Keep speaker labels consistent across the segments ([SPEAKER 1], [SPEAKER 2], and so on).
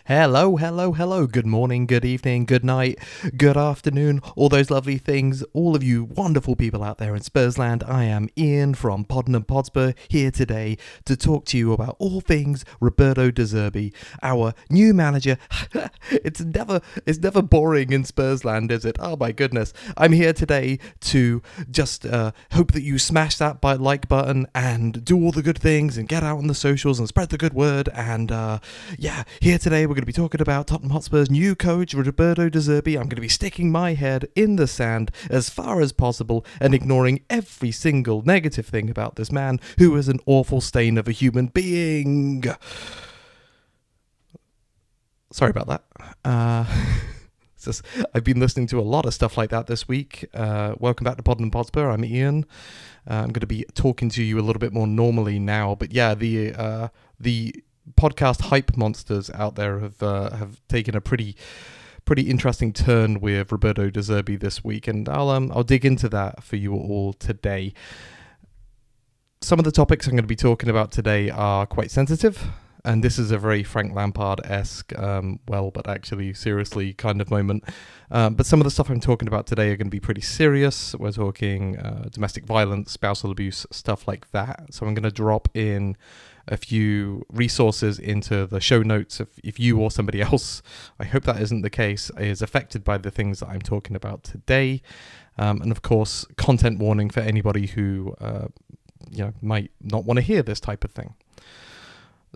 [SPEAKER 1] Hello, hello, hello. Good morning, good evening, good night, good afternoon, all those lovely things. All of you wonderful people out there in Spursland. I am Ian from Tottenham Hotspur here today to talk to you about all things Roberto De Zerbi, our new manager. It's never boring in Spursland, is it? Oh my goodness. I'm here today to just hope that you smash that like button and do all the good things and get out on the socials and spread the good word. And here today we're going to be talking about Tottenham Hotspur's new coach, Roberto De Zerbi. I'm going to be sticking my head in the sand as far as possible and ignoring every single negative thing about this man who is an awful stain of a human being. Sorry about that. I've been listening to a lot of stuff like that this week. Welcome back to Tottenham Hotspur. I'm Ian. I'm going to be talking to you a little bit more normally now. But yeah, the podcast hype monsters out there have taken a pretty interesting turn with Roberto De Zerbi this week, and I'll dig into that for you all today. Some of the topics I'm going to be talking about today are quite sensitive, and this is a very Frank Lampard-esque, but actually seriously kind of moment. But some of the stuff I'm talking about today are going to be pretty serious. We're talking domestic violence, spousal abuse, stuff like that. So I'm going to drop in a few resources into the show notes if you or somebody else, I hope that isn't the case, is affected by the things that I'm talking about today. And of course, content warning for anybody who might not want to hear this type of thing.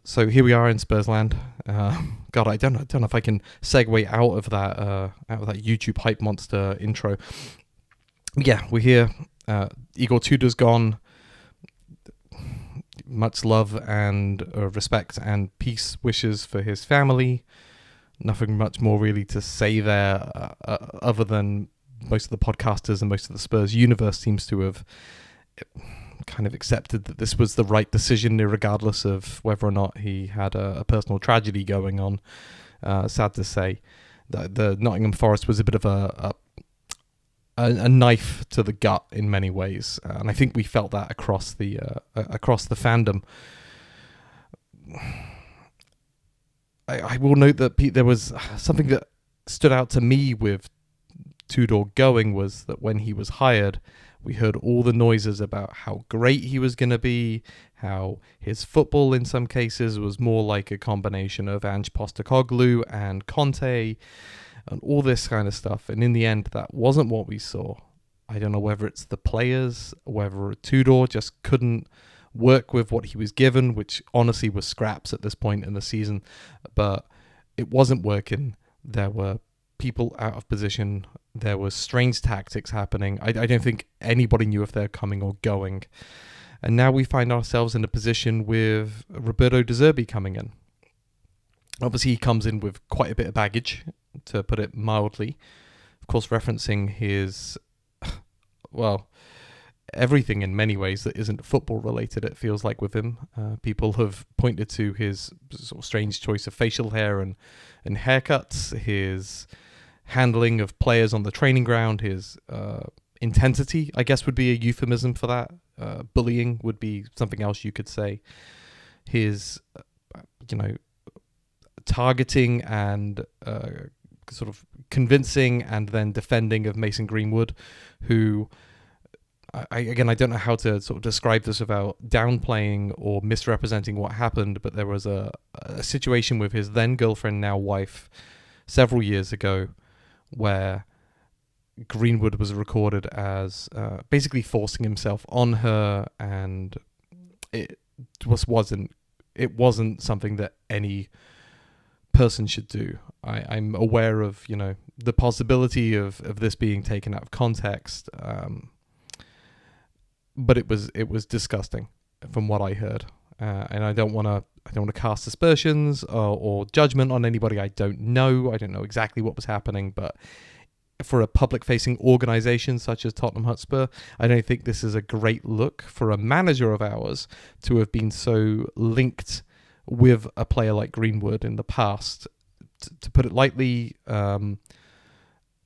[SPEAKER 1] So here we are in Spursland. God, I don't know if I can segue out of that YouTube hype monster intro. Yeah, we're here. Igor Tudor's gone. Much love and respect and peace wishes for his family. Nothing much more really to say there, other than most of the podcasters and most of the Spurs universe seems to have kind of accepted that this was the right decision, regardless of whether or not he had a personal tragedy going on. Sad to say, the Nottingham Forest was a bit of a knife to the gut in many ways, and I think we felt that across the fandom. I will note that there was something that stood out to me with Tudor going, was that when he was hired, we heard all the noises about how great he was going to be, how his football in some cases was more like a combination of Ange Postecoglou and Conte, and all this kind of stuff. And in the end, that wasn't what we saw. I don't know whether it's the players, whether Tudor just couldn't work with what he was given, which honestly was scraps at this point in the season, but it wasn't working. There were people out of position. There was strange tactics happening. I don't think anybody knew if they're coming or going. And now we find ourselves in a position with Roberto De Zerbi coming in. Obviously, he comes in with quite a bit of baggage, to put it mildly. Of course, referencing his, everything in many ways that isn't football related, it feels like, with him. People have pointed to his sort of strange choice of facial hair and haircuts, his handling of players on the training ground, his intensity, I guess, would be a euphemism for that. Bullying would be something else you could say. His, targeting and sort of convincing and then defending of Mason Greenwood, who, I don't know how to sort of describe this without downplaying or misrepresenting what happened, but there was a situation with his then girlfriend, now wife, several years ago, where Greenwood was recorded as basically forcing himself on her, and it wasn't something that any person should do. I'm aware of the possibility of this being taken out of context, but it was disgusting from what I heard, and I don't want to cast aspersions or judgment on anybody. I don't know exactly what was happening, but for a public-facing organisation such as Tottenham Hotspur, I don't think this is a great look for a manager of ours to have been so linked with a player like Greenwood in the past. To put it lightly, De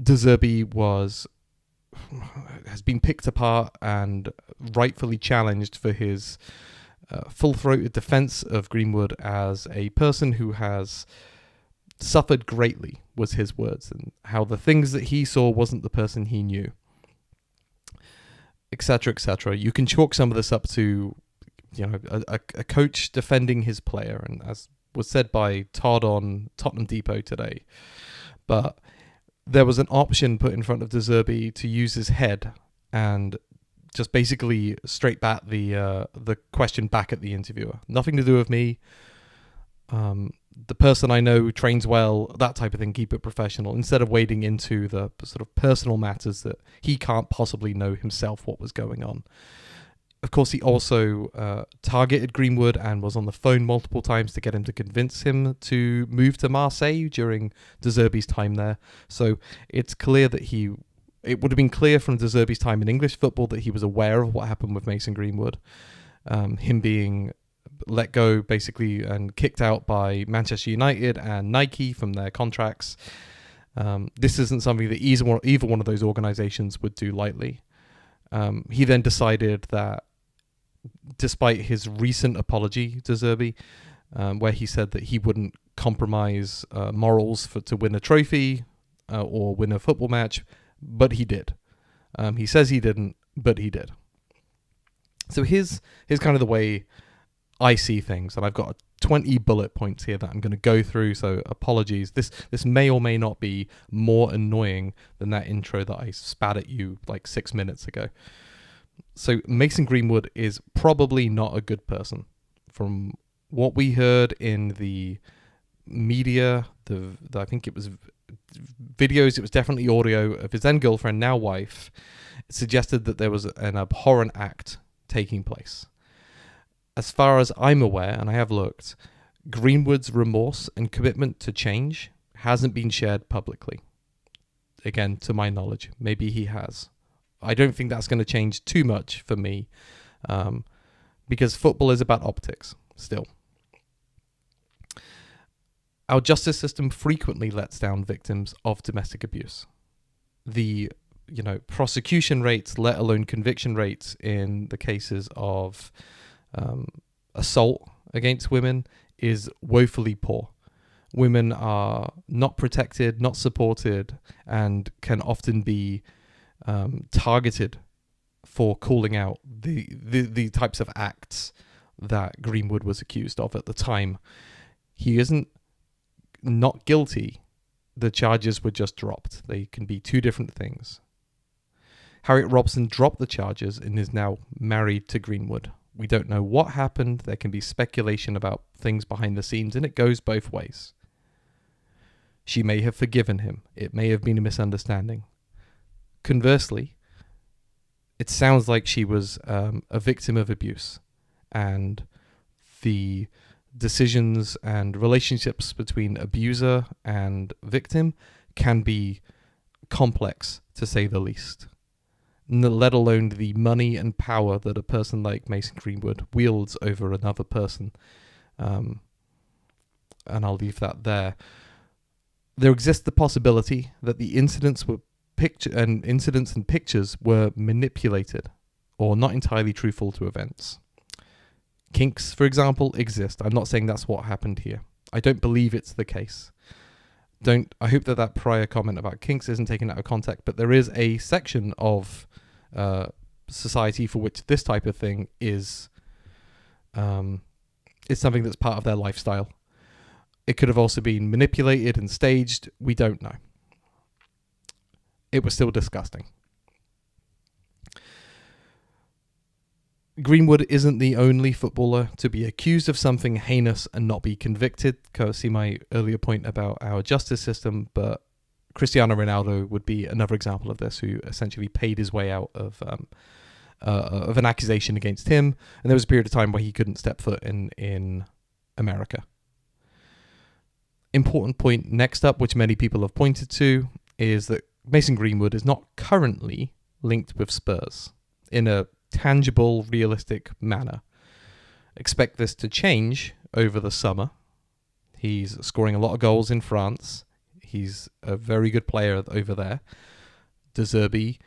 [SPEAKER 1] Zerbi has been picked apart and rightfully challenged for his full-throated defence of Greenwood as a person who has suffered greatly, was his words, and how the things that he saw wasn't the person he knew, etc., etc. You can chalk some of this up to, a coach defending his player, and as was said by Todd on Tottenham Depot today, but there was an option put in front of De Zerbi to use his head and just basically straight back the question back at the interviewer. Nothing to do with me. The person I know trains well, that type of thing, keep it professional, instead of wading into the sort of personal matters that he can't possibly know himself what was going on. Of course, he also targeted Greenwood and was on the phone multiple times to get him to convince him to move to Marseille during De Zerbi's time there. So it's clear that it would have been clear from De Zerbi's time in English football that he was aware of what happened with Mason Greenwood. Him being let go basically and kicked out by Manchester United and Nike from their contracts. This isn't something that either one of those organizations would do lightly. He then decided that, despite his recent apology to Zebi, where he said that he wouldn't compromise morals to win a trophy or win a football match, but he did. He says he didn't, but he did. So here's kind of the way I see things, and I've got 20 bullet points here that I'm going to go through, so apologies. This may or may not be more annoying than that intro that I spat at you like 6 minutes ago. So Mason Greenwood is probably not a good person. From what we heard in the media, I think it was videos, it was definitely audio of his then girlfriend, now wife, it suggested that there was an abhorrent act taking place. As far as I'm aware, and I have looked, Greenwood's remorse and commitment to change hasn't been shared publicly. Again, to my knowledge, maybe he has. I don't think that's going to change too much for me, because football is about optics still. Our justice system frequently lets down victims of domestic abuse. The prosecution rates, let alone conviction rates in the cases of assault against women, is woefully poor. Women are not protected, not supported, and can often be targeted for calling out the types of acts that Greenwood was accused of at the time. He isn't not guilty. The charges were just dropped. They can be two different things. Harriet Robson dropped the charges and is now married to Greenwood. We don't know what happened. There can be speculation about things behind the scenes, and it goes both ways. She may have forgiven him. It may have been a misunderstanding. Conversely, it sounds like she was a victim of abuse, and the decisions and relationships between abuser and victim can be complex, to say the least. Let alone the money and power that a person like Mason Greenwood wields over another person. And I'll leave that there. There exists the possibility that the incidents and pictures were manipulated or not entirely truthful to events. Kinks, for example, exist. I'm not saying that's what happened here. I don't believe it's the case. I hope that prior comment about kinks isn't taken out of context, but there is a section of society for which this type of thing is something that's part of their lifestyle. It could have also been manipulated and staged. We don't know. It was still disgusting. Greenwood isn't the only footballer to be accused of something heinous and not be convicted. See my earlier point about our justice system, but Cristiano Ronaldo would be another example of this, who essentially paid his way out of an accusation against him, and there was a period of time where he couldn't step foot in America. Important point next up, which many people have pointed to, is that Mason Greenwood is not currently linked with Spurs in a tangible, realistic manner. Expect this to change over the summer. He's scoring a lot of goals in France. He's a very good player over there. De Zerbi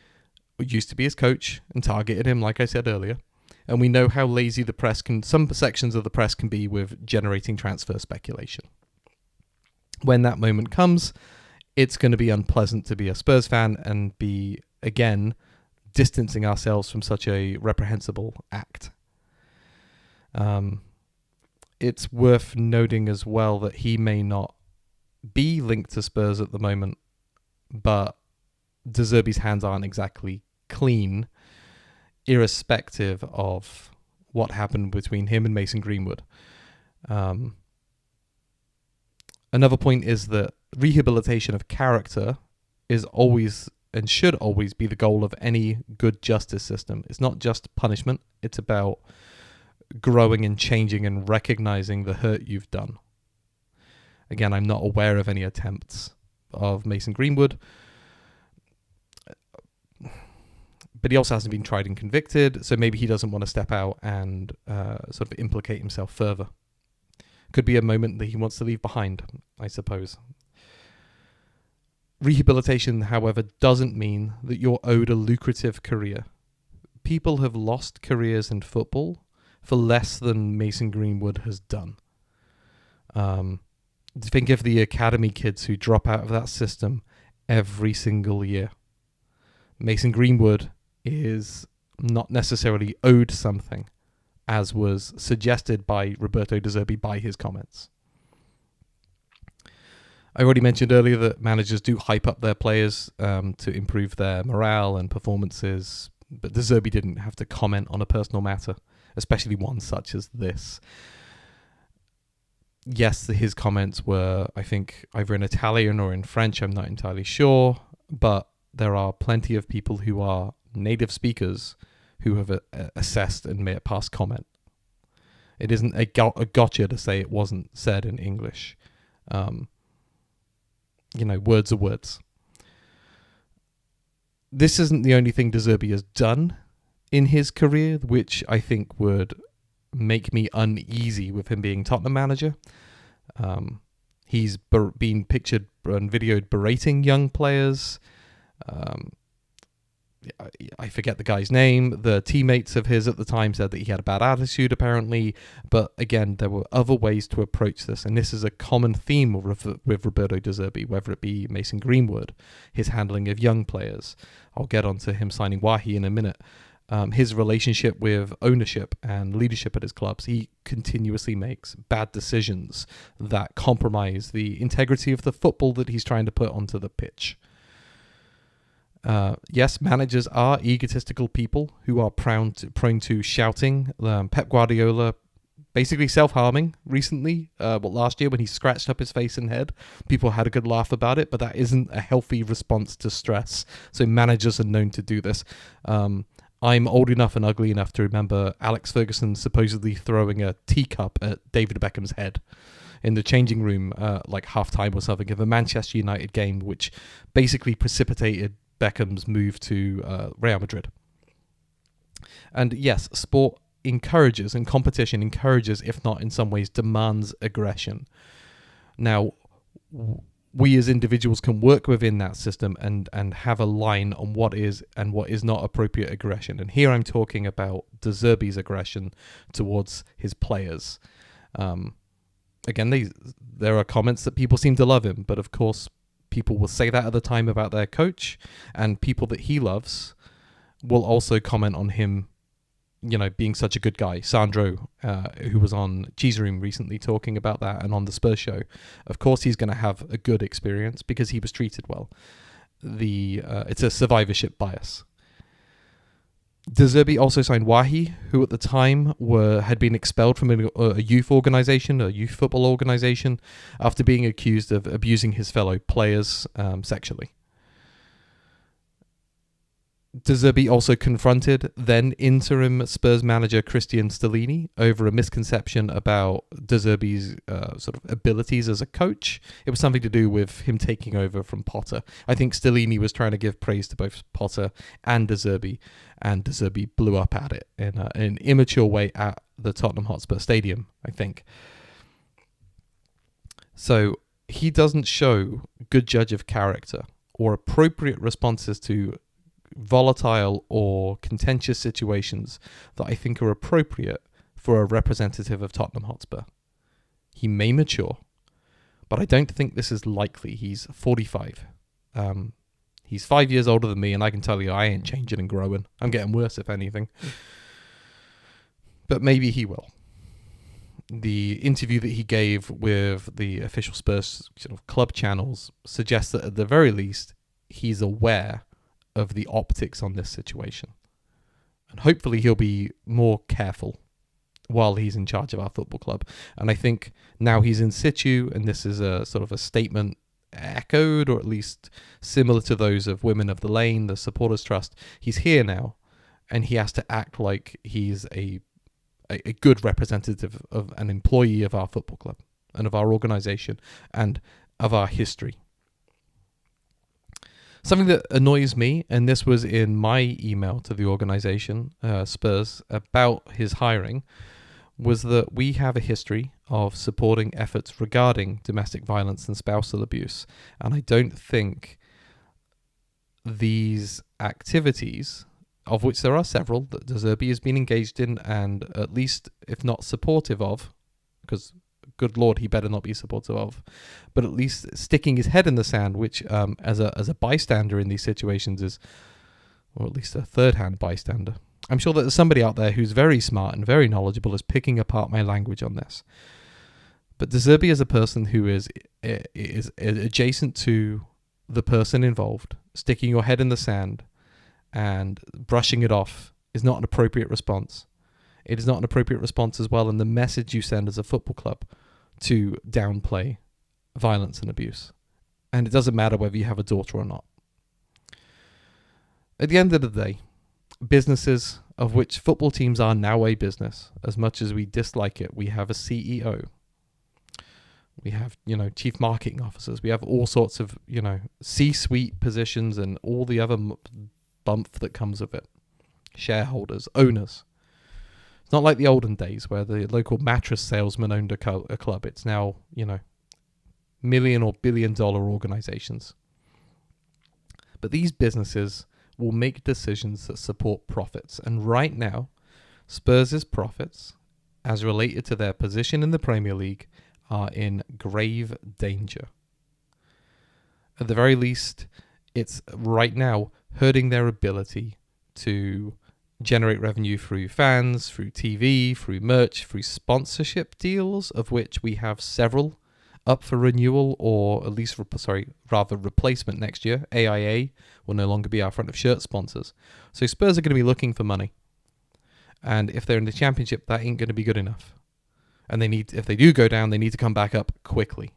[SPEAKER 1] used to be his coach and targeted him, like I said earlier. And we know how lazy some sections of the press can be with generating transfer speculation. When that moment comes, it's going to be unpleasant to be a Spurs fan and be, again, distancing ourselves from such a reprehensible act. It's worth noting as well that he may not be linked to Spurs at the moment, but De Zerbi's hands aren't exactly clean, irrespective of what happened between him and Mason Greenwood. Another point is that rehabilitation of character is always and should always be the goal of any good justice system. It's not just punishment. It's about growing and changing and recognizing the hurt you've done. Again, I'm not aware of any attempts of Mason Greenwood, but he also hasn't been tried and convicted, so maybe he doesn't want to step out and sort of implicate himself further. Could be a moment that he wants to leave behind, I suppose. Rehabilitation, however, doesn't mean that you're owed a lucrative career. People have lost careers in football for less than Mason Greenwood has done. Think of the academy kids who drop out of that system every single year. Mason Greenwood is not necessarily owed something, as was suggested by Roberto De Zerbi by his comments. I already mentioned earlier that managers do hype up their players to improve their morale and performances, but De Zerbi didn't have to comment on a personal matter, especially one such as this. Yes, his comments were, I think, either in Italian or in French, I'm not entirely sure, but there are plenty of people who are native speakers who have assessed and made a past comment. It isn't a gotcha to say it wasn't said in English. Words are words. This isn't the only thing De Zerbi has done in his career, which I think would make me uneasy with him being Tottenham manager. He's been pictured and videoed berating young players. I forget the guy's name. The teammates of his at the time said that he had a bad attitude, apparently. But again, there were other ways to approach this. And this is a common theme with Roberto De Zerbi, whether it be Mason Greenwood, his handling of young players. I'll get onto him signing Wahi in a minute. His relationship with ownership and leadership at his clubs. He continuously makes bad decisions that compromise the integrity of the football that he's trying to put onto the pitch. Yes, managers are egotistical people who are prone to shouting. Pep Guardiola basically self-harming recently, last year when he scratched up his face and head. People had a good laugh about it, but that isn't a healthy response to stress. So managers are known to do this. I'm old enough and ugly enough to remember Alex Ferguson supposedly throwing a teacup at David Beckham's head in the changing room, like half-time or something, of a Manchester United game, which basically precipitated Beckham's move to Real Madrid. And yes, sport encourages and competition encourages, if not in some ways demands, aggression. Now, we as individuals can work within that system and have a line on what is and what is not appropriate aggression. And here I'm talking about De Zerbi's aggression towards his players. Again, there are comments that people seem to love him, but of course people will say that at the time about their coach, and people that he loves will also comment on him, being such a good guy. Sandro, who was on Cheese Room recently talking about that, and on the Spurs show, of course he's going to have a good experience because he was treated well. It's a survivorship bias. De Zerbi also signed Wahi, who at the time had been expelled from a youth organization, a youth football organization, after being accused of abusing his fellow players sexually. De Zerbi also confronted then interim Spurs manager Christian Stellini over a misconception about De Zerbi's sort of abilities as a coach. It was something to do with him taking over from Potter. I think Stellini was trying to give praise to both Potter and De Zerbi blew up at it in an immature way at the Tottenham Hotspur Stadium, I think. So he doesn't show good judge of character or appropriate responses to volatile or contentious situations that I think are appropriate for a representative of Tottenham Hotspur. He may mature, but I don't think this is likely. He's 45. He's 5 years older than me, and I can tell you I ain't changing and growing. I'm getting worse, if anything. But maybe he will. The interview that he gave with the official Spurs sort of club channels suggests that at the very least, he's aware of the optics on this situation. And hopefully he'll be more careful while he's in charge of our football club. And I think now he's in situ, and this is a sort of a statement echoed, or at least similar to those of Women of the Lane, the Supporters Trust. He's here now, and he has to act like he's a good representative of an employee of our football club and of our organisation and of our history. Something that annoys me, and this was in my email to the organisation, Spurs, about his hiring, was that we have a history of supporting efforts regarding domestic violence and spousal abuse. And I don't think these activities, of which there are several that De Zerbi has been engaged in and at least, if not supportive of, because good Lord, he better not be supportive of, but at least sticking his head in the sand, which as a bystander in these situations is, or at least a third-hand bystander. I'm sure that there's somebody out there who's very smart and very knowledgeable is picking apart my language on this. But De Zerbi is a person who is adjacent to the person involved. Sticking your head in the sand and brushing it off is not an appropriate response. It is not an appropriate response as well in the message you send as a football club to downplay violence and abuse. And it doesn't matter whether you have a daughter or not. At the end of the day, businesses, of which football teams are now a business, as much as we dislike it, we have a CEO. We have, chief marketing officers. We have all sorts of, C-suite positions and all the other bump that comes with it. Shareholders, owners. It's not like the olden days where the local mattress salesman owned a club. It's now, million or billion-dollar organizations. But these businesses will make decisions that support profits. And right now, Spurs' profits, as related to their position in the Premier League, are in grave danger. At the very least, it's right now hurting their ability to generate revenue through fans, through TV, through merch, through sponsorship deals, of which we have several up for renewal, or at least, replacement next year. AIA will no longer be our front of shirt sponsors. So Spurs are going to be looking for money. And if they're in the Championship, that ain't going to be good enough. And if they do go down, they need to come back up quickly.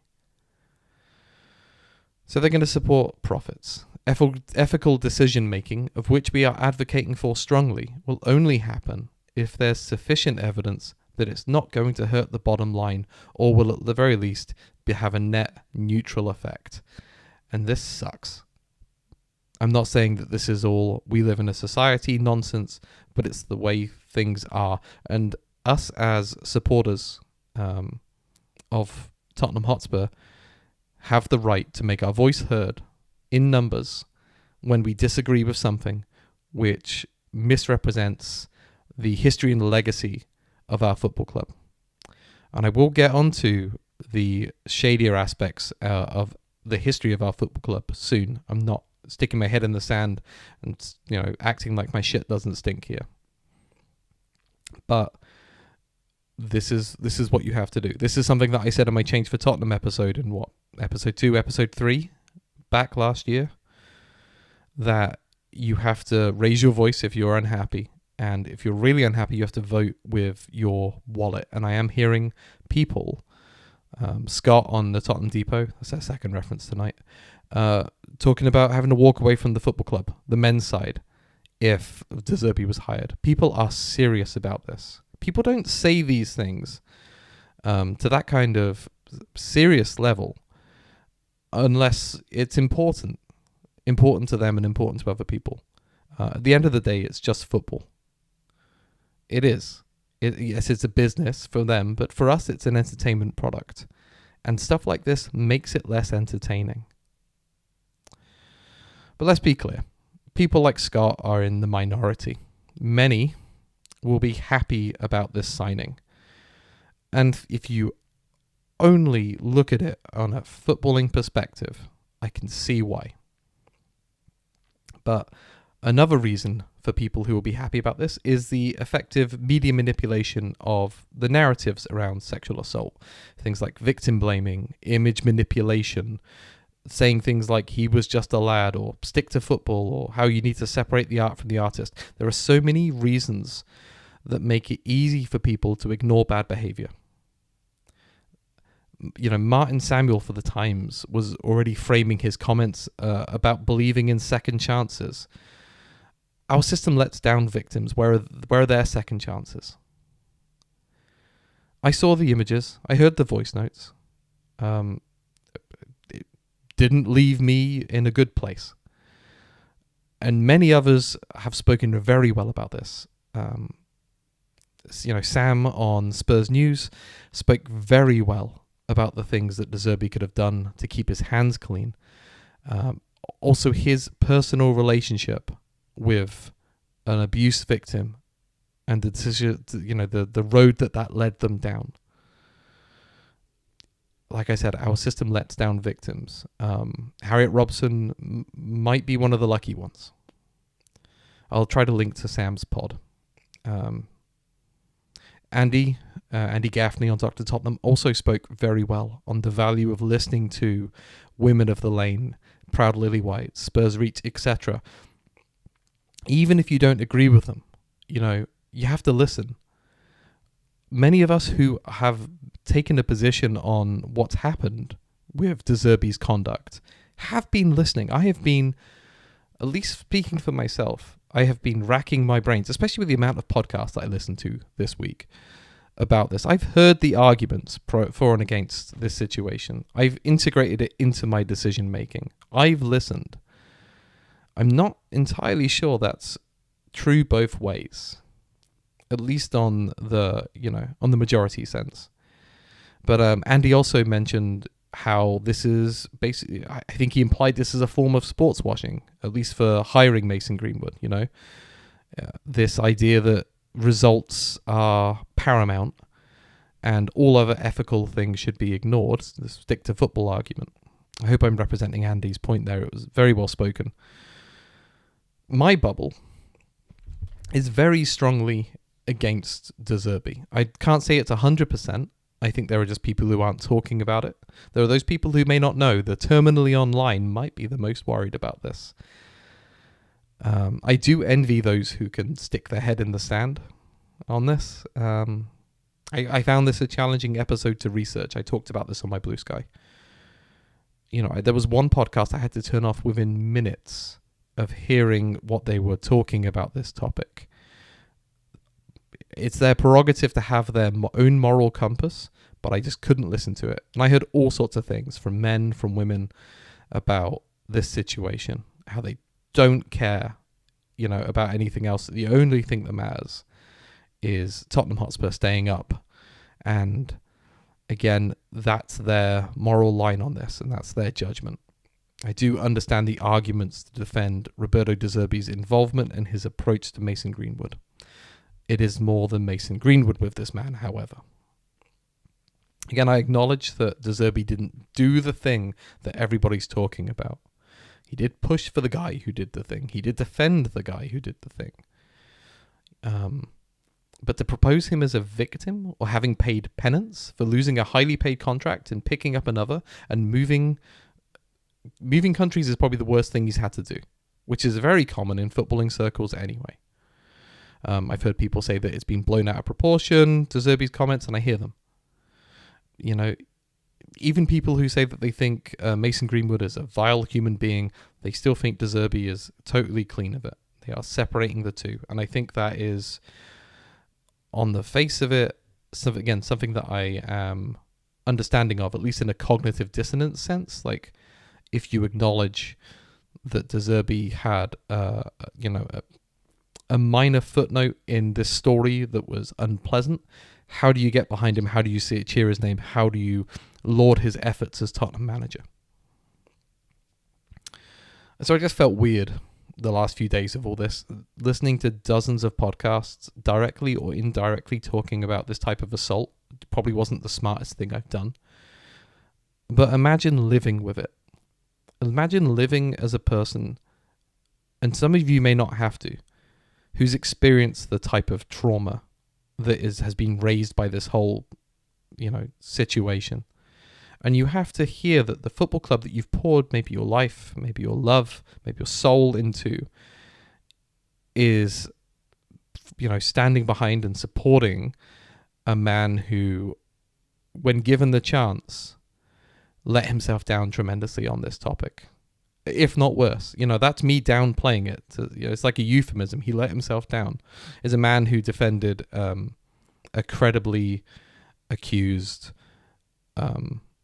[SPEAKER 1] So they're going to support profits. Ethical decision-making, of which we are advocating for strongly, will only happen if there's sufficient evidence that it's not going to hurt the bottom line, or will at the very least have a net neutral effect. And this sucks. I'm not saying that this is all we live in a society nonsense, but it's the way things are. And us as supporters of Tottenham Hotspur have the right to make our voice heard in numbers when we disagree with something which misrepresents the history and legacy of our football club. And I will get onto the shadier aspects of the history of our football club soon. I'm not sticking my head in the sand and acting like my shit doesn't stink here. But this is what you have to do. This is something that I said in my Change for Tottenham episode in episode 2, episode 3 back last year, that you have to raise your voice if you're unhappy. And if you're really unhappy, you have to vote with your wallet. And I am hearing people, Scott on the Tottenham Depot, that's our second reference tonight, talking about having to walk away from the football club, the men's side, if De Zerbi was hired. People are serious about this. People don't say these things to that kind of serious level unless it's important to them and important to other people. At the end of the day, it's just football. It is. Yes, it's a business for them, but for us, it's an entertainment product. And stuff like this makes it less entertaining. But let's be clear. People like Scott are in the minority. Many will be happy about this signing. And if you only look at it on a footballing perspective, I can see why. But another reason for people who will be happy about this is the effective media manipulation of the narratives around sexual assault. Things like victim blaming, image manipulation, saying things like he was just a lad, or stick to football, or how you need to separate the art from the artist. There are so many reasons that make it easy for people to ignore bad behavior. Martin Samuel for the Times was already framing his comments about believing in second chances. Our system lets down victims. Where are their second chances? I saw the images. I heard the voice notes. It didn't leave me in a good place. And many others have spoken very well about this. Sam on Spurs News spoke very well about the things that De Zerbi could have done to keep his hands clean. Also, his personal relationship with an abuse victim and the decision, the road that led them down. Like I said, our system lets down victims. Harriet Robson might be one of the lucky ones. I'll try to link to Sam's pod. Andy Gaffney on Dr. Tottenham also spoke very well on the value of listening to Women of the Lane, Proud Lily White, Spurs Reach, etc. Even if you don't agree with them, you have to listen. Many of us who have taken a position on what's happened with De Zerbi's conduct have been listening. I have been, at least speaking for myself, I have been racking my brains, especially with the amount of podcasts that I listened to this week about this. I've heard the arguments for and against this situation. I've integrated it into my decision making. I've listened. I'm not entirely sure that's true both ways, at least on the majority sense. But Andy also mentioned how this is basically, I think he implied this is a form of sports washing, at least for hiring Mason Greenwood, this idea that results are paramount and all other ethical things should be ignored, the stick to football argument. I hope I'm representing Andy's point there. It was very well spoken. My bubble is very strongly against De Zerbi. I can't say it's 100%. I think there are just people who aren't talking about it. There are those people who may not know. The terminally online might be the most worried about this. I do envy those who can stick their head in the sand on this. I found this a challenging episode to research. I talked about this on my Bluesky. There was one podcast I had to turn off within minutes of hearing what they were talking about this topic. It's their prerogative to have their own moral compass, but I just couldn't listen to it. And I heard all sorts of things from men, from women, about this situation, how they don't care, about anything else. The only thing that matters is Tottenham Hotspur staying up. And again, that's their moral line on this, and that's their judgment. I do understand the arguments to defend Roberto De Zerbi's involvement and his approach to Mason Greenwood. It is more than Mason Greenwood with this man, however. Again, I acknowledge that De Zerbi didn't do the thing that everybody's talking about. He did push for the guy who did the thing. He did defend the guy who did the thing. But to propose him as a victim or having paid penance for losing a highly paid contract and picking up another and moving countries is probably the worst thing he's had to do, which is very common in footballing circles anyway. I've heard people say that it's been blown out of proportion, De Zerbi's comments, and I hear them. Even people who say that they think Mason Greenwood is a vile human being, they still think De Zerbi is totally clean of it. They are separating the two. And I think that is, on the face of it, something that I am understanding of, at least in a cognitive dissonance sense. Like, if you acknowledge that De Zerbi had, a minor footnote in this story that was unpleasant, how do you get behind him? How do you see it, cheer his name? How do you laud his efforts as Tottenham manager? So I just felt weird the last few days of all this, listening to dozens of podcasts directly or indirectly talking about this type of assault. Probably wasn't the smartest thing I've done. But imagine living with it. Imagine living as a person, and some of you may not have to, who's experienced the type of trauma that has been raised by this whole, situation. And you have to hear that the football club that you've poured maybe your life, maybe your love, maybe your soul into is, standing behind and supporting a man who, when given the chance, let himself down tremendously on this topic. If not worse. That's me downplaying it. It's like a euphemism. He let himself down. Is a man who defended a credibly accused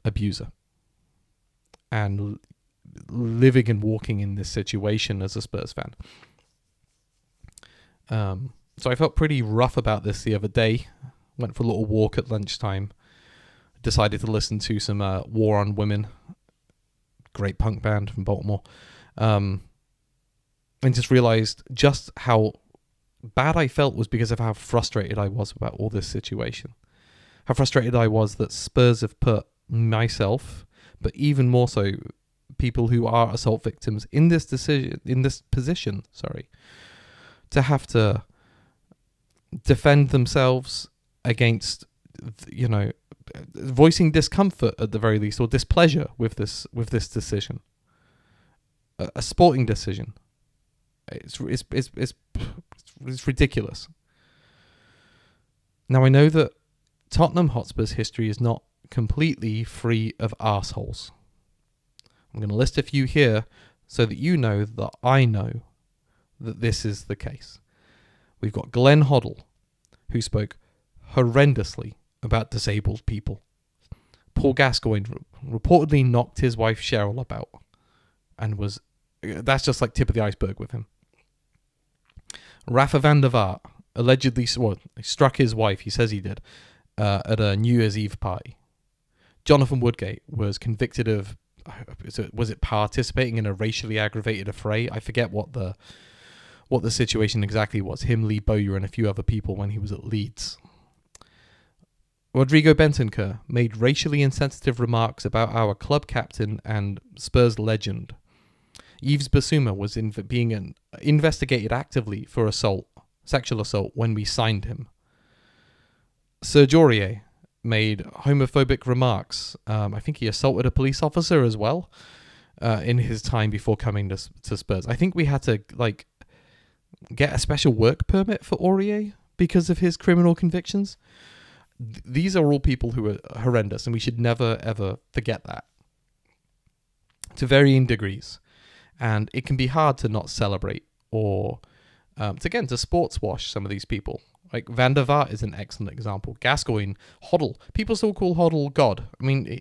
[SPEAKER 1] abuser. And living and walking in this situation as a Spurs fan. So I felt pretty rough about this the other day. Went for a little walk at lunchtime. Decided to listen to some War on Women. Great punk band from Baltimore. And just realized just how bad I felt was because of how frustrated I was about all this situation. How frustrated I was that Spurs have put myself, but even more so people who are assault victims in this position, to have to defend themselves against, voicing discomfort at the very least, or displeasure with this decision, a sporting decision. It's ridiculous. Now I know that Tottenham Hotspur's history is not completely free of arseholes. I'm going to list a few here so that you know that I know that this is the case. We've got Glenn Hoddle, who spoke horrendously about disabled people. Paul Gascoigne reportedly knocked his wife Cheryl about, and that's just like tip of the iceberg with him. Rafa van der Vaart allegedly struck his wife, he says he did, at a New Year's Eve party. Jonathan Woodgate was convicted of, was it participating in a racially aggravated affray? I forget what the situation exactly was. Him, Lee Bowyer, and a few other people when he was at Leeds. Rodrigo Bentancur made racially insensitive remarks about our club captain and Spurs legend. Yves Bissouma was being investigated actively for sexual assault, when we signed him. Serge Aurier made homophobic remarks. I think he assaulted a police officer as well in his time before coming to Spurs. I think we had to get a special work permit for Aurier because of his criminal convictions. These are all people who are horrendous, and we should never, ever forget that. To varying degrees. And it can be hard to not celebrate or, to sports wash some of these people. Like Van der Vaart is an excellent example. Gascoigne, Hoddle. People still call Hoddle God. I mean,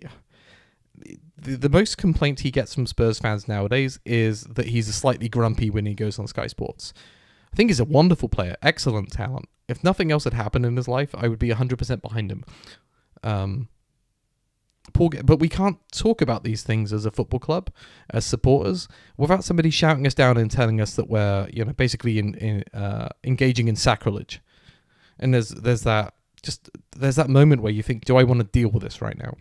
[SPEAKER 1] the most complaint he gets from Spurs fans nowadays is that he's slightly grumpy when he goes on Sky Sports. I think he's a wonderful player, excellent talent. If nothing else had happened in his life, I would be 100% behind him. But we can't talk about these things as a football club, as supporters, without somebody shouting us down and telling us that we're, basically engaging in sacrilege. And there's that moment where you think, do I want to deal with this right now?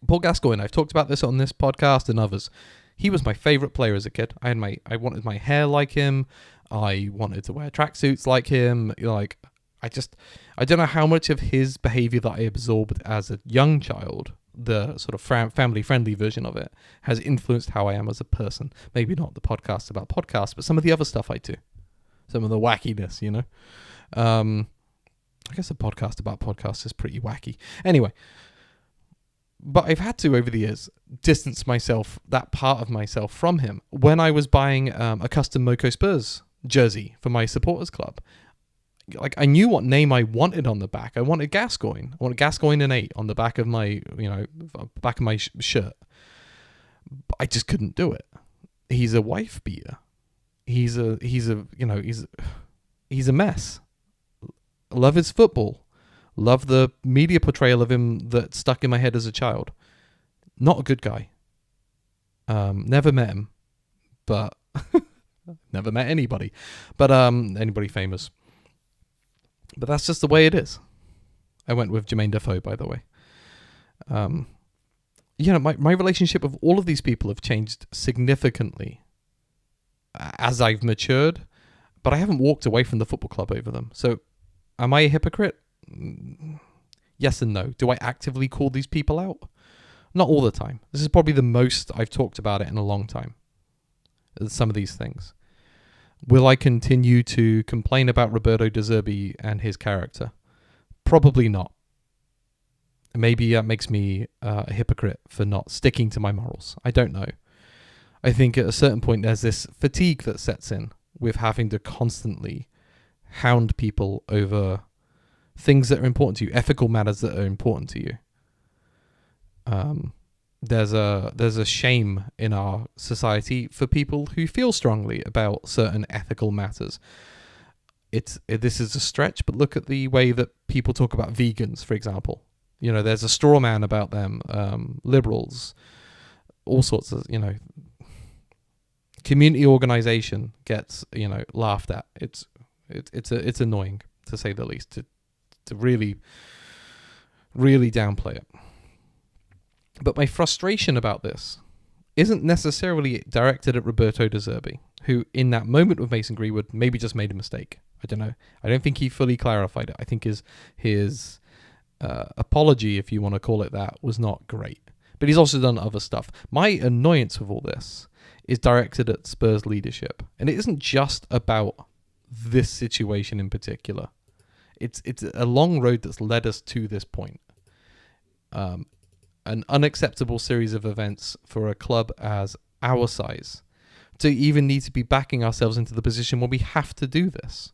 [SPEAKER 1] Paul Gascoigne, I've talked about this on this podcast and others. He was my favorite player as a kid. I wanted my hair like him. I wanted to wear tracksuits like him. I don't know how much of his behavior that I absorbed as a young child, the sort of family-friendly version of it, has influenced how I am as a person. Maybe not the podcast about podcasts, but some of the other stuff I do. Some of the wackiness, I guess a podcast about podcasts is pretty wacky. Anyway, but I've had to, over the years, distance that part of myself from him. When I was buying a custom Moco Spurs jersey for my supporters club, I knew what name I wanted on the back. I wanted Gascoigne. I wanted Gascoigne and 8 on the back of my, back of my shirt. But I just couldn't do it. He's a wife beater. He's a mess. Love his football. Love the media portrayal of him that stuck in my head as a child. Not a good guy. Never met him, but never met anybody. But anybody famous. But that's just the way it is. I went with Jermaine Defoe, by the way. My relationship with all of these people have changed significantly as I've matured, but I haven't walked away from the football club over them. So am I a hypocrite? Yes and no. Do I actively call these people out? Not all the time. This is probably the most I've talked about it in a long time. Some of these things. Will I continue to complain about Roberto De Zerbi and his character? Probably not. Maybe that makes me a hypocrite for not sticking to my morals. I don't know. I think at a certain point there's this fatigue that sets in with having to constantly hound people over things that are important to you, ethical matters that are important to you. There's a shame in our society for people who feel strongly about certain ethical matters. This is a stretch, but look at the way that people talk about vegans, for example. There's a straw man about them, liberals, all sorts of, community organization gets, laughed at. It's annoying, to say the least, to really, really downplay it. But my frustration about this isn't necessarily directed at Roberto De Zerbi, who in that moment with Mason Greenwood maybe just made a mistake. I don't know. I don't think he fully clarified it. I think his apology, if you want to call it that, was not great. But he's also done other stuff. My annoyance with all this is directed at Spurs leadership. And it isn't just about this situation in particular. It's a long road that's led us to this point. An unacceptable series of events for a club as our size to even need to be backing ourselves into the position where we have to do this.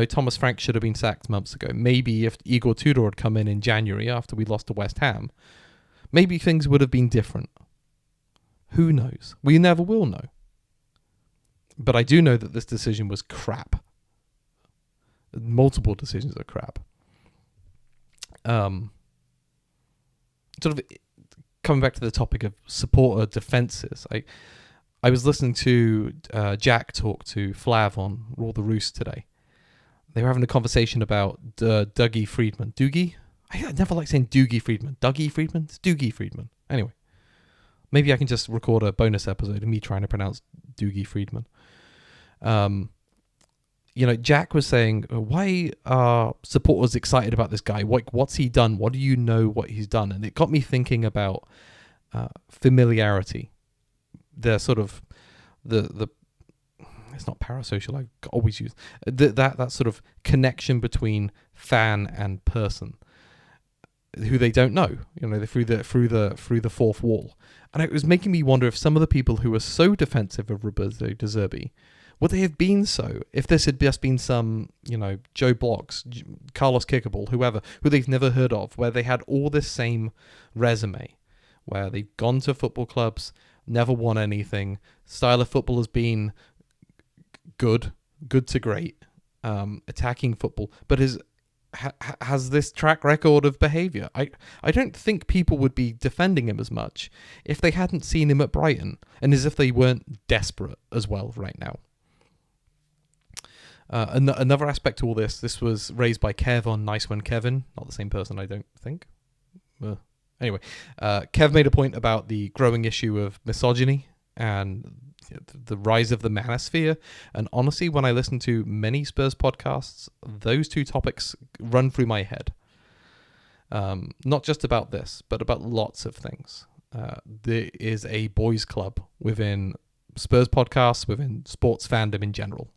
[SPEAKER 1] Thomas Frank should have been sacked months ago. Maybe if Igor Tudor had come in January after we lost to West Ham, maybe things would have been different. Who knows? We never will know. But I do know that this decision was crap. Multiple decisions are crap. Sort of coming back to the topic of supporter defences, I was listening to Jack talk to Flav on Raw the Roost today. They were having a conversation about Dougie Friedman. Doogie? I never like saying Doogie Friedman. Dougie Friedman? It's Doogie Friedman. Anyway, maybe I can just record a bonus episode of me trying to pronounce Doogie Friedman. Jack was saying, why are supporters excited about this guy? What's he done? What do you know what he's done? And it got me thinking about familiarity. The sort of the it's not parasocial. I always use that sort of connection between fan and person, who they don't know. Through the fourth wall. And it was making me wonder if some of the people who were so defensive of Roberto De Zerbi, would they have been so if this had just been some, Joe Blocks, Carlos Kickable, whoever, who they've never heard of, where they had all this same resume, where they've gone to football clubs, never won anything, style of football has been good to great, attacking football, but has this track record of behaviour. I don't think people would be defending him as much if they hadn't seen him at Brighton, and as if they weren't desperate as well right now. Another aspect to all this was raised by Kev on Nice One Kevin, not the same person, I don't think. Anyway, Kev made a point about the growing issue of misogyny and the rise of the manosphere. And honestly, when I listen to many Spurs podcasts, those two topics run through my head. Not just about this, but about lots of things. There is a boys' club within Spurs podcasts, within sports fandom in general.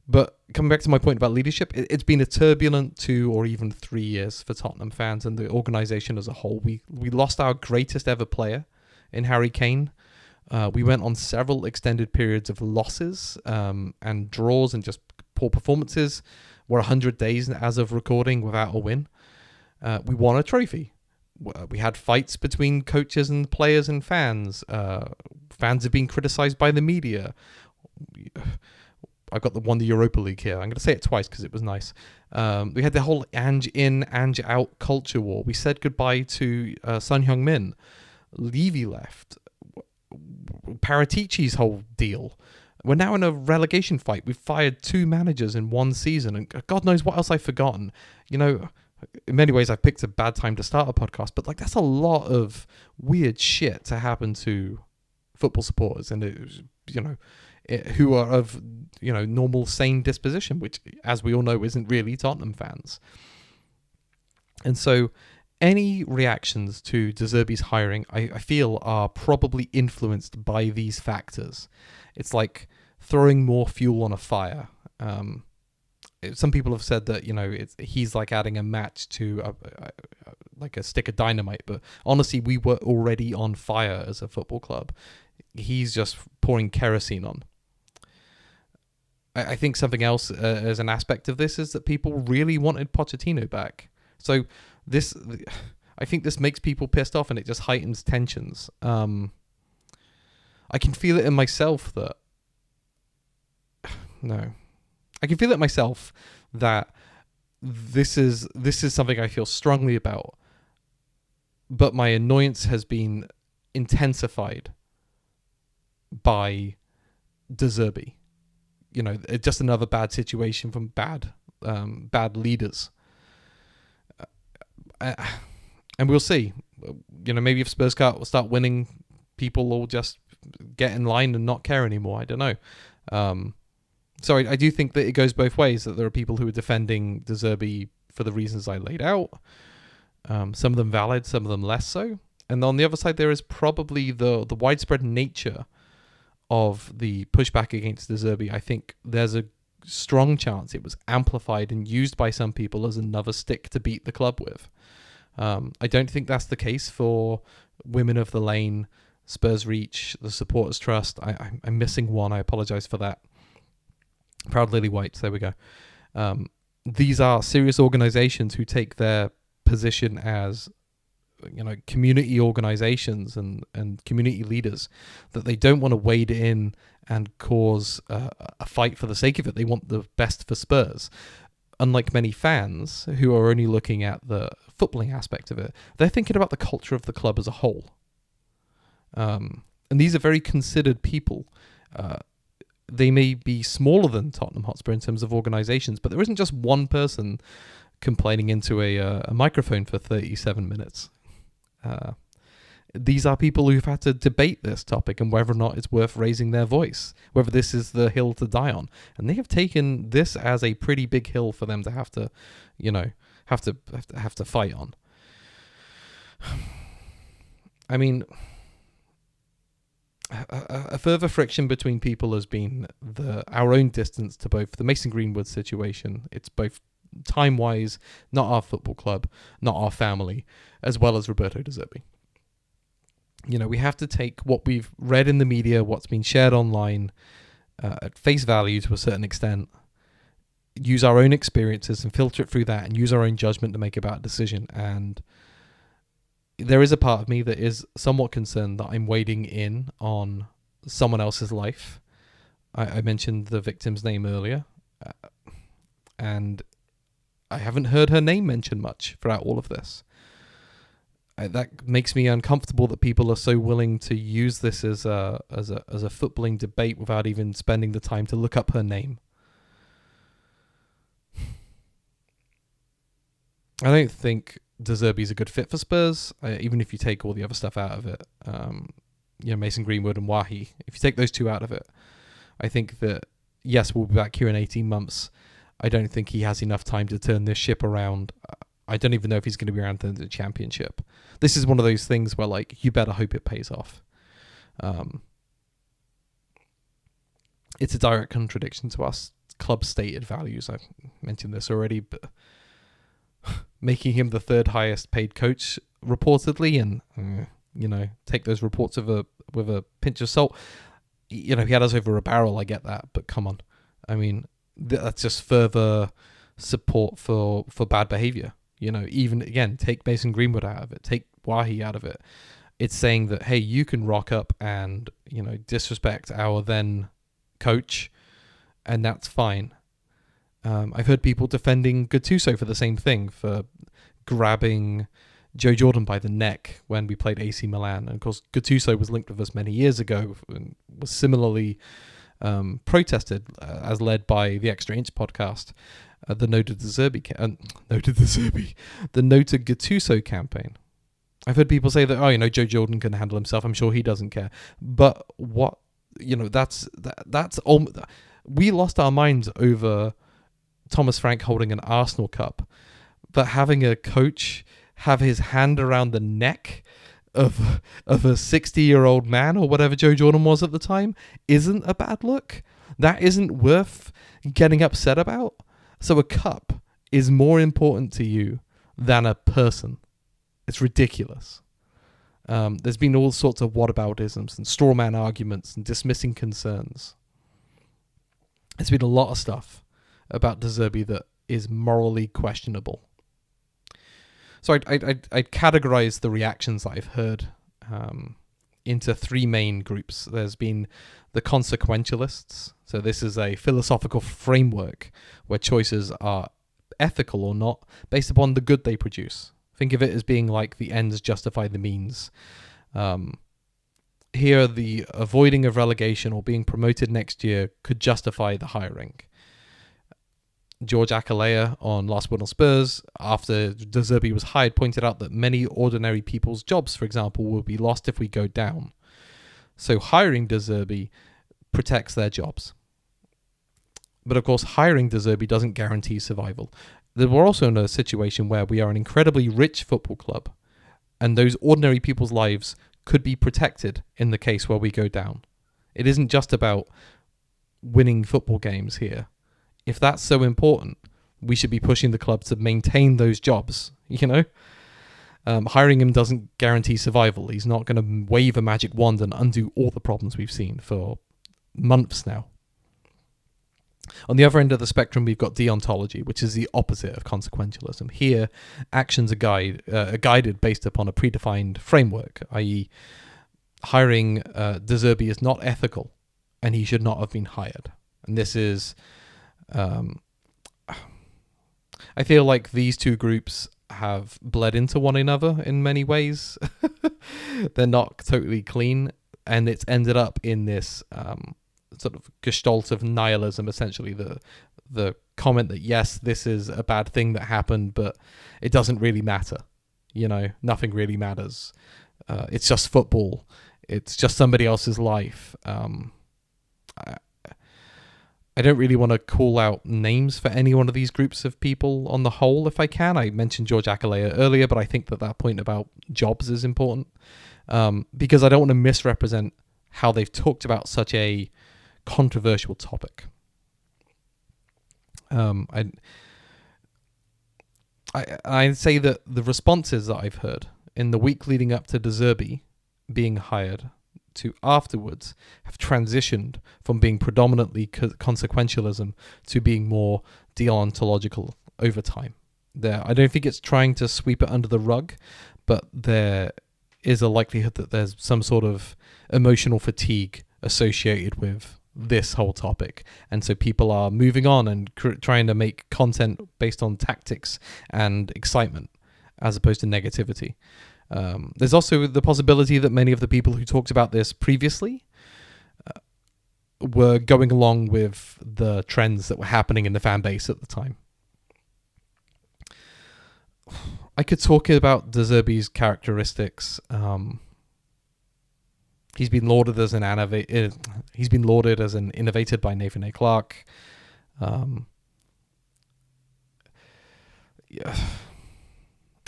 [SPEAKER 1] But coming back to my point about leadership, it's been a turbulent 2 or even 3 years for Tottenham fans and the organisation as a whole. We lost our greatest ever player in Harry Kane. We went on several extended periods of losses and draws and just poor performances. We're 100 days as of recording without a win. We won a trophy. We had fights between coaches and players and fans. Fans have been criticised by the media. I've got the Europa League here. I'm going to say it twice because it was nice. We had the whole Ange in, Ange out culture war. We said goodbye to Son Heung-min. Levy left. Paratici's whole deal. We're now in a relegation fight. We've fired 2 managers in 1 season, and God knows what else I've forgotten. in many ways I've picked a bad time to start a podcast, but like that's a lot of weird shit to happen to football supporters, and who are of normal sane disposition, which, as we all know, isn't really Tottenham fans. And so any reactions to De Zerbi's hiring, I feel, are probably influenced by these factors. It's like throwing more fuel on a fire. Some people have said that he's like adding a match to like a stick of dynamite, but honestly, we were already on fire as a football club. He's just pouring kerosene on. I think something else as an aspect of this is that people really wanted Pochettino back. So I think this makes people pissed off, and it just heightens tensions. I can feel it in myself that I can feel it myself that this is something I feel strongly about, but my annoyance has been intensified by De Zerbi. Just another bad situation from bad leaders. And we'll see. Maybe if Spurs will start winning, people will just get in line and not care anymore. I don't know. So I do think that it goes both ways, that there are people who are defending De Zerbi for the reasons I laid out. Some of them valid, some of them less so. And on the other side, there is probably the widespread nature of the pushback against De Zerbi. I think there's a strong chance it was amplified and used by some people as another stick to beat the club with. I don't think that's the case for Women of the Lane, Spurs Reach, the Supporters Trust. I'm missing one. I apologise for that. Proud Lily Whites, there we go. These are serious organisations who take their position as community organisations and community leaders, that they don't want to wade in and cause a fight for the sake of it. They want the best for Spurs. Unlike many fans who are only looking at the footballing aspect of it, they're thinking about the culture of the club as a whole. And these are very considered people. They may be smaller than Tottenham Hotspur in terms of organisations, but there isn't just one person complaining into a microphone for 37 minutes. These are people who've had to debate this topic and whether or not it's worth raising their voice, whether this is the hill to die on. And they have taken this as a pretty big hill for them to have to fight on. I mean, a further friction between people has been our own distance to both the Mason Greenwood situation. It's both time-wise, not our football club, not our family, as well as Roberto De Zerbi. We have to take what we've read in the media, what's been shared online, at face value to a certain extent, use our own experiences and filter it through that, and use our own judgment to make about a decision. And there is a part of me that is somewhat concerned that I'm wading in on someone else's life. I mentioned the victim's name earlier, and I haven't heard her name mentioned much throughout all of this. That makes me uncomfortable that people are so willing to use this as a footballing debate without even spending the time to look up her name. I don't think De Zerbi's a good fit for Spurs, even if you take all the other stuff out of it. Mason Greenwood and Wahi. If you take those two out of it, I think that, yes, we'll be back here in 18 months. I don't think he has enough time to turn this ship around. I don't even know if he's going to be around in the Championship. This is one of those things where, you better hope it pays off. It's a direct contradiction to our club's stated values. I've mentioned this already, but making him the third highest paid coach reportedly, and take those reports with a pinch of salt. He had us over a barrel. I get that, but come on. I mean, that's just further support for bad behavior. Even again, take Mason Greenwood out of it, take Wahi out of it. It's saying that, hey, you can rock up and disrespect our then coach, and that's fine. I've heard people defending Gattuso for the same thing, for grabbing Joe Jordan by the neck when we played AC Milan. And of course, Gattuso was linked with us many years ago and was similarly protested, as led by the Extra Inch podcast. the Noted De Zerbi, the Noted Gattuso campaign. I've heard people say that, Joe Jordan can handle himself. I'm sure he doesn't care. But what, we lost our minds over Thomas Frank holding an Arsenal Cup, but having a coach have his hand around the neck of a 60-year-old man or whatever Joe Jordan was at the time isn't a bad look. That isn't worth getting upset about. So a cup is more important to you than a person. It's ridiculous. There's been all sorts of whataboutisms and straw man arguments and dismissing concerns. There's been a lot of stuff about De Zerbi that is morally questionable. So I'd categorize the reactions that I've heard into three main groups. There's been the consequentialists. So this is a philosophical framework where choices are ethical or not based upon the good they produce. Think of it as being like the ends justify the means. Here, the avoiding of relegation or being promoted next year could justify the hiring. George Akalaya on Last Word on Spurs, after De Zerbi was hired, pointed out that many ordinary people's jobs, for example, will be lost if we go down. So hiring De Zerbi protects their jobs. But of course, hiring De Zerbi doesn't guarantee survival. We're also in a situation where we are an incredibly rich football club, and those ordinary people's lives could be protected in the case where we go down. It isn't just about winning football games here. If that's so important, we should be pushing the club to maintain those jobs, Hiring him doesn't guarantee survival. He's not going to wave a magic wand and undo all the problems we've seen for months now. On the other end of the spectrum, we've got deontology, which is the opposite of consequentialism. Here, actions are guided based upon a predefined framework, i.e. hiring De Zerbi is not ethical, and he should not have been hired. And this is... I feel like these two groups have bled into one another in many ways. They're not totally clean, and it's ended up in this sort of gestalt of nihilism, essentially the comment that yes, this is a bad thing that happened, but it doesn't really matter. Nothing really matters. It's just football. It's just somebody else's life. I don't really want to call out names for any one of these groups of people on the whole, if I can. I mentioned George Akalaya earlier, but I think that point about jobs is important because I don't want to misrepresent how they've talked about such a controversial topic. I'd say that the responses that I've heard in the week leading up to De Zerbi being hired to afterwards have transitioned from being predominantly consequentialism to being more deontological over time. I don't think it's trying to sweep it under the rug, but there is a likelihood that there's some sort of emotional fatigue associated with this whole topic, and so people are moving on and trying to make content based on tactics and excitement as opposed to negativity. There's also the possibility that many of the people who talked about this previously were going along with the trends that were happening in the fan base at the time. I could talk about De Zerbi's characteristics. He's been lauded as an innovator by Nathan A. Clark. Yeah,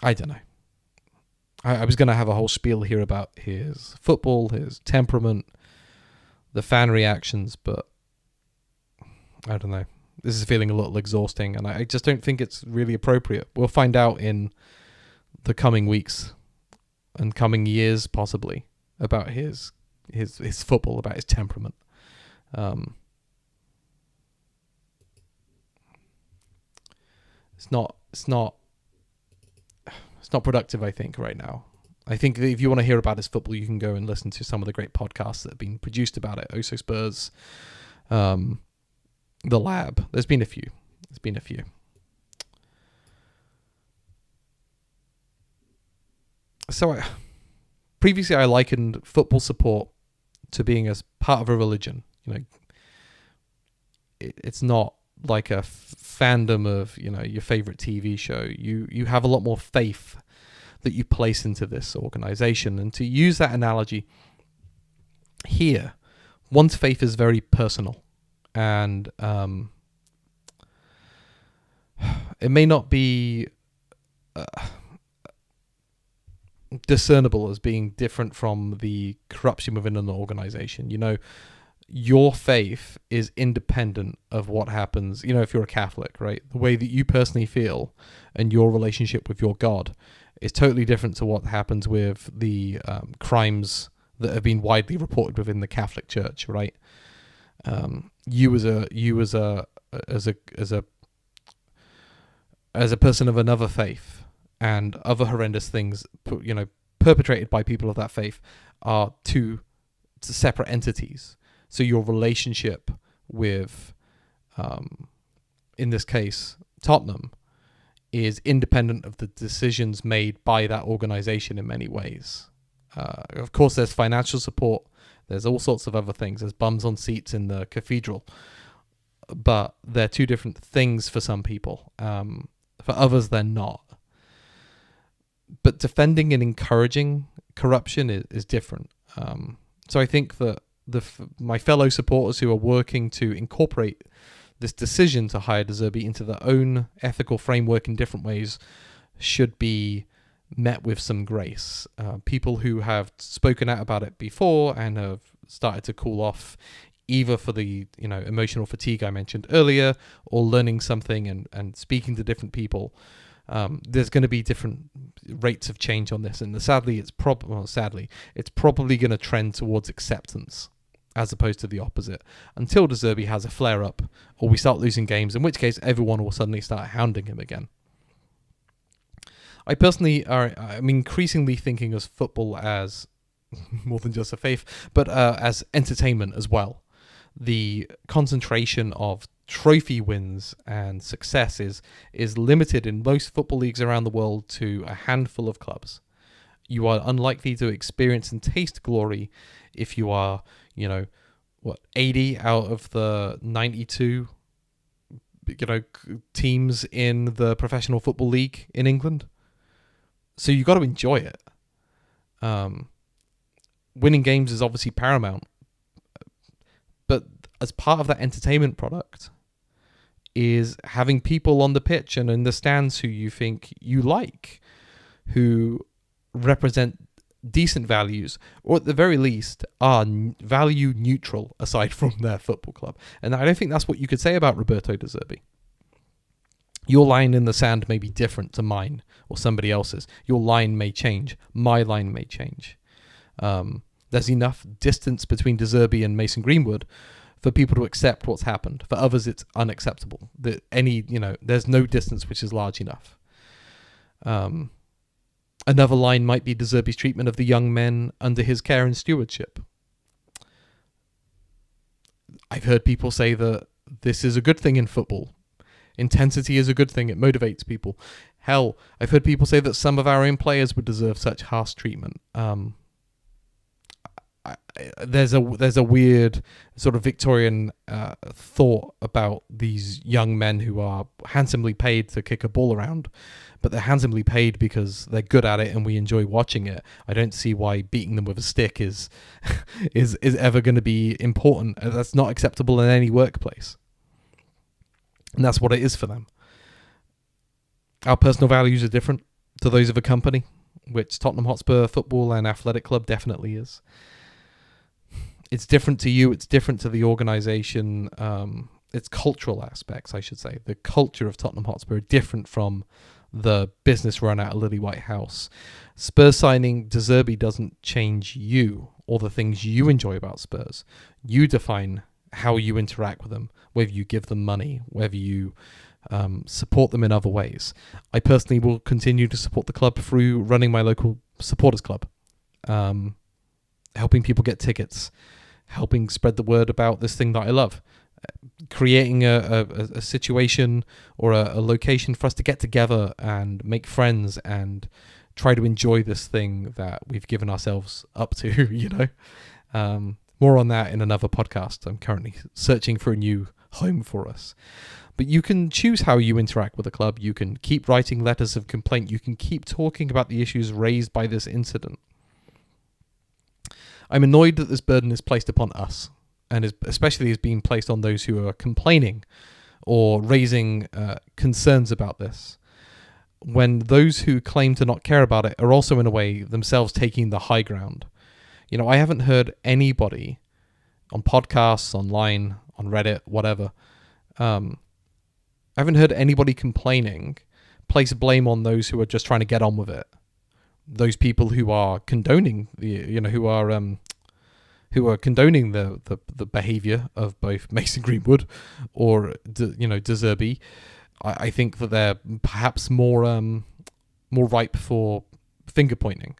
[SPEAKER 1] I don't know. I was going to have a whole spiel here about his football, his temperament, the fan reactions, but I don't know. This is feeling a little exhausting, and I just don't think it's really appropriate. We'll find out in the coming weeks and coming years, possibly, about his football, about his temperament. It's not productive, I think, right now. I think that if you want to hear about his football, you can go and listen to some of the great podcasts that have been produced about it. Also Spurs, The Lab. There's been a few. So previously I likened football support to being as part of a religion. It's not like a fandom of, your favorite TV show. You have a lot more faith that you place into this organization. And to use that analogy here, one's faith is very personal, and it may not be discernible as being different from the corruption within an organization. Your faith is independent of what happens. If you're a Catholic, right, the way that you personally feel and your relationship with your God is totally different to what happens with the crimes that have been widely reported within the Catholic Church, right? You as a person of another faith, and other horrendous things, perpetrated by people of that faith, are two separate entities. So your relationship with, in this case, Tottenham, is independent of the decisions made by that organization in many ways. Of course, there's financial support. There's all sorts of other things. There's bums on seats in the cathedral. But they're two different things for some people. For others, they're not. But defending and encouraging corruption is different. So I think that my fellow supporters who are working to incorporate this decision to hire De Zerbi into their own ethical framework in different ways should be met with some grace. People who have spoken out about it before and have started to cool off, either for the emotional fatigue I mentioned earlier, or learning something and speaking to different people. There's going to be different rates of change on this, and sadly, it's probably going to trend towards acceptance as opposed to the opposite, until De Zerbi has a flare-up or we start losing games, in which case everyone will suddenly start hounding him again. I personally I'm increasingly thinking of football as more than just a faith, but as entertainment as well. The concentration of trophy wins and success is limited in most football leagues around the world to a handful of clubs. You are unlikely to experience and taste glory if you are, 80 out of the 92, teams in the professional football league in England. So you got to enjoy it. Winning games is obviously paramount, but as part of that entertainment product is having people on the pitch and in the stands who you think you like, who represent decent values, or at the very least are value neutral aside from their football club. And I don't think that's what you could say about Roberto De Zerbi. Your line in the sand may be different to mine or somebody else's. Your line may change. My line may change. There's enough distance between De Zerbi and Mason Greenwood for people to accept what's happened. For others, it's unacceptable. There's no distance which is large enough. Another line might be De Zerbi's treatment of the young men under his care and stewardship. I've heard people say that this is a good thing in football. Intensity is a good thing. It motivates people. Hell, I've heard people say that some of our own players would deserve such harsh treatment. There's a weird sort of Victorian thought about these young men who are handsomely paid to kick a ball around, but they're handsomely paid because they're good at it and we enjoy watching it. I don't see why beating them with a stick is ever going to be important. That's not acceptable in any workplace, and that's what it is for them. Our personal values are different to those of a company, which Tottenham Hotspur Football and Athletic Club definitely is. It's different to you. It's different to the organisation. Its cultural aspects, I should say. The culture of Tottenham Hotspur are different from the business run at a Lily White House. Spurs signing De Zerbi doesn't change you or the things you enjoy about Spurs. You define how you interact with them, whether you give them money, whether you support them in other ways. I personally will continue to support the club through running my local supporters club, helping people get tickets, helping spread the word about this thing that I love, creating a situation or a location for us to get together and make friends and try to enjoy this thing that we've given ourselves up to, More on that in another podcast. I'm currently searching for a new home for us. But you can choose how you interact with the club. You can keep writing letters of complaint. You can keep talking about the issues raised by this incident. I'm annoyed that this burden is placed upon us, and especially is being placed on those who are complaining or raising concerns about this, when those who claim to not care about it are also in a way themselves taking the high ground. I haven't heard anybody on podcasts, online, on Reddit, whatever, I haven't heard anybody complaining, place blame on those who are just trying to get on with it. Those people who are condoning who are condoning the behavior of both Mason Greenwood or De Zerbi. I think that they're perhaps more ripe for finger pointing.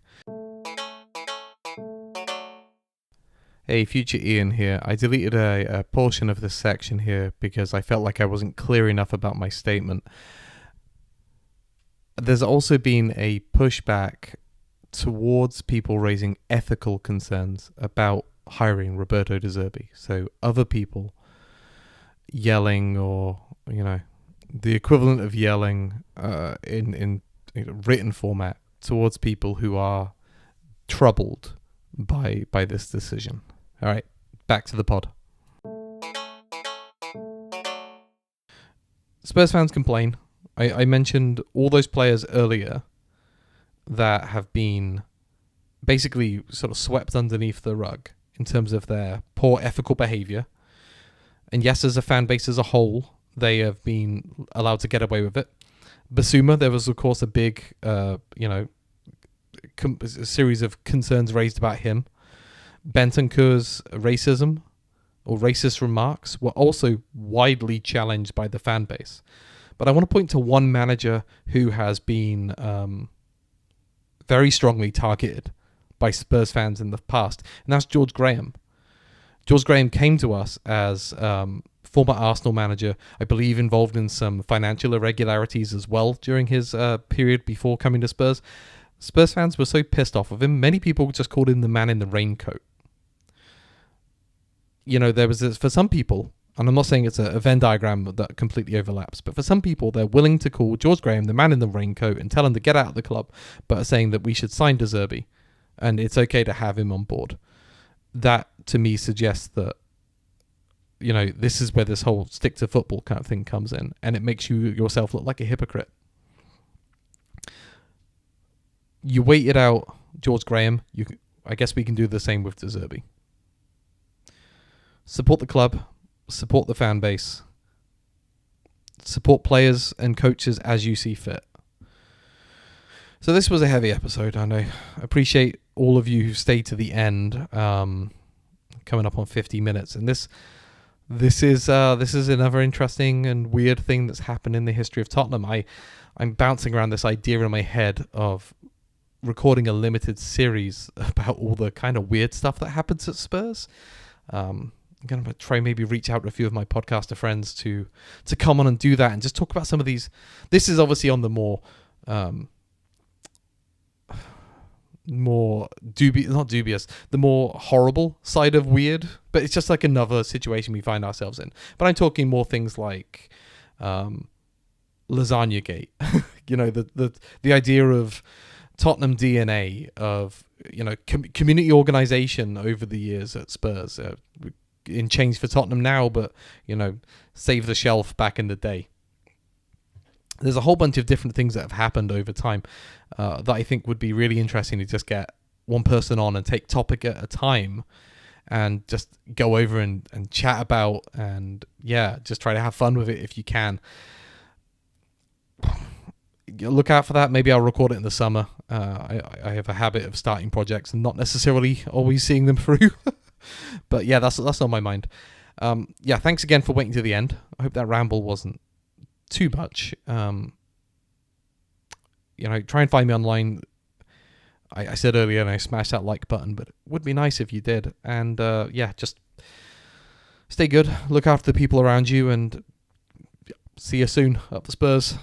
[SPEAKER 1] Hey, future Ian here. I deleted a portion of this section here because I felt like I wasn't clear enough about my statement. There's also been a pushback towards people raising ethical concerns about hiring Roberto De Zerbi. So other people yelling, or the equivalent of yelling in written format towards people who are troubled by this decision. All right, back to the pod. Spurs fans complain. I mentioned all those players earlier that have been basically sort of swept underneath the rug in terms of their poor ethical behaviour. And yes, as a fan base as a whole, they have been allowed to get away with it. Basuma, there was of course a big, a series of concerns raised about him. Bentancur's racism or racist remarks were also widely challenged by the fan base. But I want to point to one manager who has been very strongly targeted by Spurs fans in the past, and that's George Graham. George Graham came to us as former Arsenal manager, I believe involved in some financial irregularities as well during his period before coming to Spurs. Spurs fans were so pissed off of him, many people just called him the man in the raincoat. There was this, for some people, and I'm not saying it's a Venn diagram that completely overlaps, but for some people, they're willing to call George Graham the man in the raincoat and tell him to get out of the club, but are saying that we should sign De Zerbi and it's okay to have him on board. That, to me, suggests that, this is where this whole stick to football kind of thing comes in, and it makes you yourself look like a hypocrite. You waited out George Graham. I guess we can do the same with De Zerbi. Support the club, support the fan base, support players and coaches as you see fit. So this was a heavy episode, I know. I appreciate all of you who stayed to the end, coming up on 50 minutes. And this is another interesting and weird thing that's happened in the history of Tottenham. I'm bouncing around this idea in my head of recording a limited series about all the kind of weird stuff that happens at Spurs. I'm going to try maybe reach out to a few of my podcaster friends to come on and do that and just talk about some of these. This is obviously on the more the more horrible side of weird, but it's just like another situation we find ourselves in. But I'm talking more things like Lasagna Gate, the idea of Tottenham DNA, of community organisation over the years at Spurs, in Change for Tottenham now, but Save the Shelf back in the day. There's a whole bunch of different things that have happened over time that I think would be really interesting to just get one person on and take topic at a time and just go over and chat about, and just try to have fun with it if you can. Look out for that. Maybe I'll record it in the summer. I have a habit of starting projects and not necessarily always seeing them through. But that's on my mind. Thanks again for waiting to the end. I hope that ramble wasn't too much. Try and find me online. I said earlier, and I smashed that like button, but it would be nice if you did. And just stay good. Look after the people around you, and see you soon. Up the Spurs.